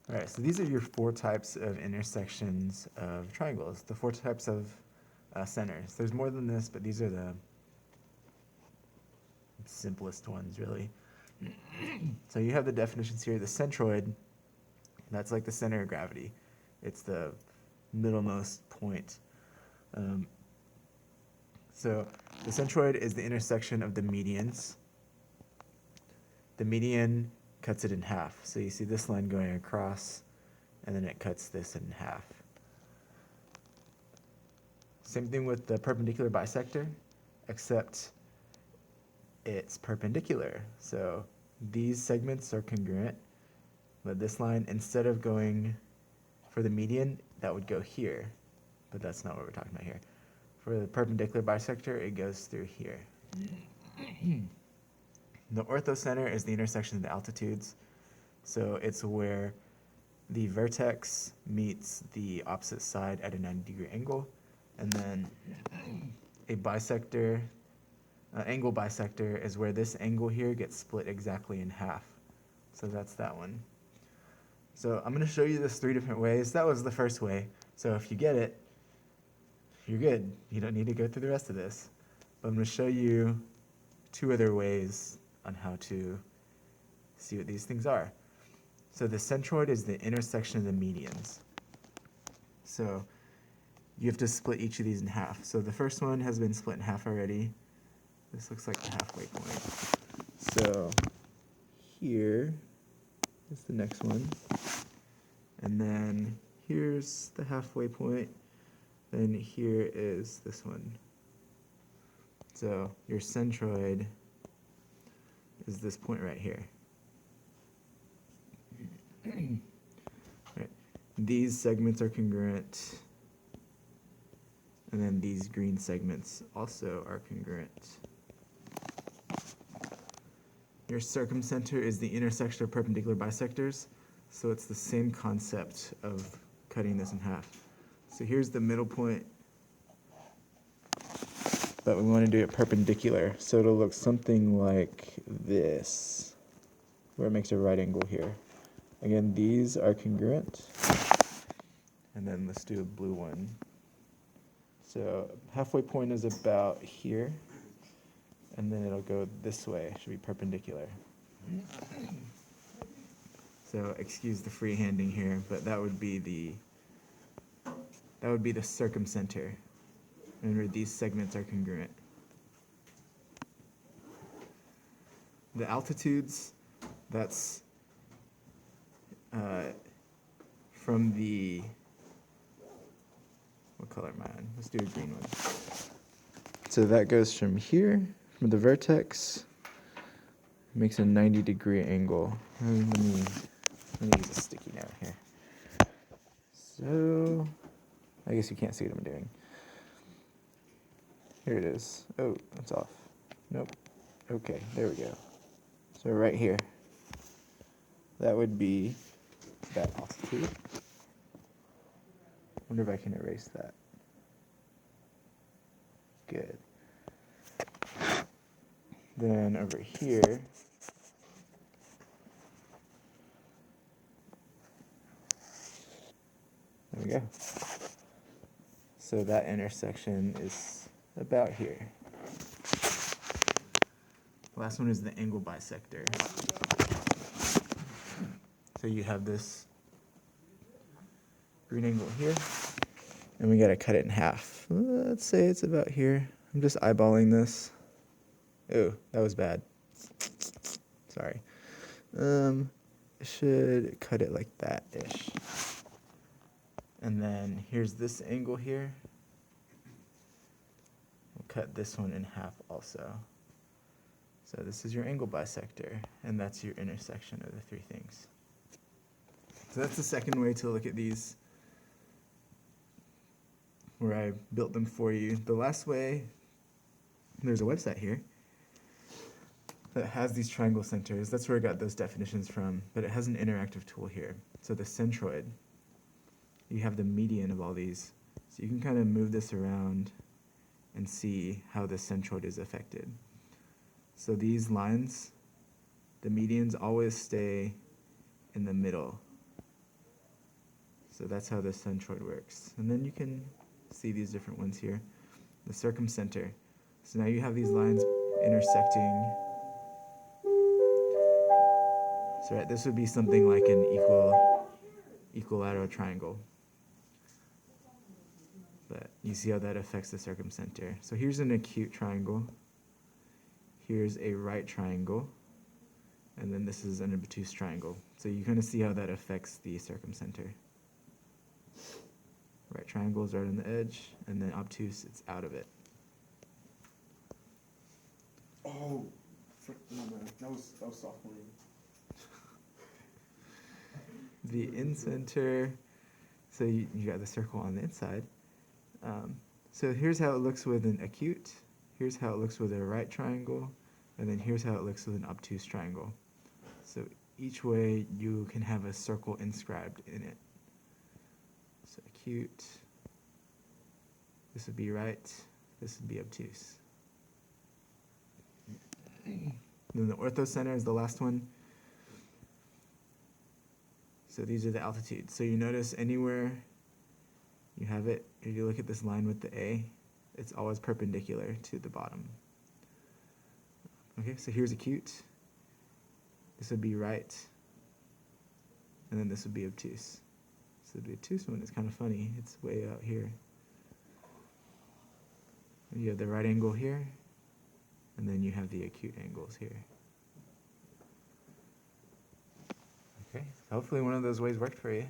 All right, so these are your four types of intersections of triangles, the four types of centers. There's more than this, but these are the simplest ones, really. So you have the definitions here. The centroid, that's like the center of gravity. It's the middlemost point. So the centroid is the intersection of the medians. The median cuts it in half. So you see this line going across, and then it cuts this in half. Same thing with the perpendicular bisector, except it's perpendicular. So these segments are congruent, but this line, instead of going for the median, that would go here. But that's not what we're talking about here. For the perpendicular bisector, it goes through here. The orthocenter is the intersection of the altitudes. So it's where the vertex meets the opposite side at a 90-degree angle. And then a bisector, angle bisector, is where this angle here gets split exactly in half. So that's that one. So I'm going to show you this 3 different ways. That was the first way. So if you get it, you're good. You don't need to go through the rest of this. But I'm going to show you 2 other ways on how to see what these things are. So the centroid is the intersection of the medians. So you have to split each of these in half. So the first one has been split in half already. This looks like the halfway point. So here is the next one. And then here's the halfway point. Then here is this one. So your centroid is this point right here. Right. These segments are congruent. And then these green segments also are congruent. Your circumcenter is the intersection of perpendicular bisectors. So it's the same concept of cutting this in half. So here's the middle point, but we want to do it perpendicular. So it'll look something like this, where it makes a right angle here. Again, these are congruent. And then let's do a blue one. So halfway point is about here, and then it'll go this way. It should be perpendicular. So excuse the freehanding here, but that would be the circumcenter. Remember, these segments are congruent. The altitudes, that's from the, what color am I on? Let's do a green one. So that goes from here, from the vertex, makes a 90-degree angle. Let me use a sticky note here. So I guess you can't see what I'm doing. Here it is. Oh, it's off. Nope. Okay, there we go. So right here, that would be that altitude. Wonder if I can erase that. Good. Then over here, there we go. So that intersection is about here. Last one is the angle bisector. So you have this green angle here, and we gotta cut it in half. Let's say it's about here. I'm just eyeballing this. Oh, that was bad. Sorry. Should cut it like that-ish. And then here's this angle here. We'll cut this one in half also. So this is your angle bisector, and that's your intersection of the 3 things. So that's the second way to look at these, where I built them for you. The last way, there's a website here that has these triangle centers. That's where I got those definitions from, but it has an interactive tool here. So the centroid, you have the median of all these. So you can kind of move this around and see how the centroid is affected. So these lines, the medians always stay in the middle. So that's how the centroid works. And then you can see these different ones here. The circumcenter. So now you have these lines intersecting. So right, this would be something like an equilateral triangle. But you see how that affects the circumcenter. So here's an acute triangle. Here's a right triangle. And then this is an obtuse triangle. So you kind of see how that affects the circumcenter. Right triangle is right on the edge, and then obtuse, it's out of it. Oh, no, man. That was sophomore year. The incenter, so you got the circle on the inside. So here's how it looks with an acute. Here's how it looks with a right triangle. And then here's how it looks with an obtuse triangle. So each way you can have a circle inscribed in it. So acute, this would be right, this would be obtuse. Then the orthocenter is the last one. So these are the altitudes. So you notice anywhere you have it, if you look at this line with the A, it's always perpendicular to the bottom. Okay, so here's acute. This would be right. And then this would be obtuse. So the obtuse one is kind of funny. It's way out here. You have the right angle here, and then you have the acute angles here. Okay, hopefully one of those ways worked for you.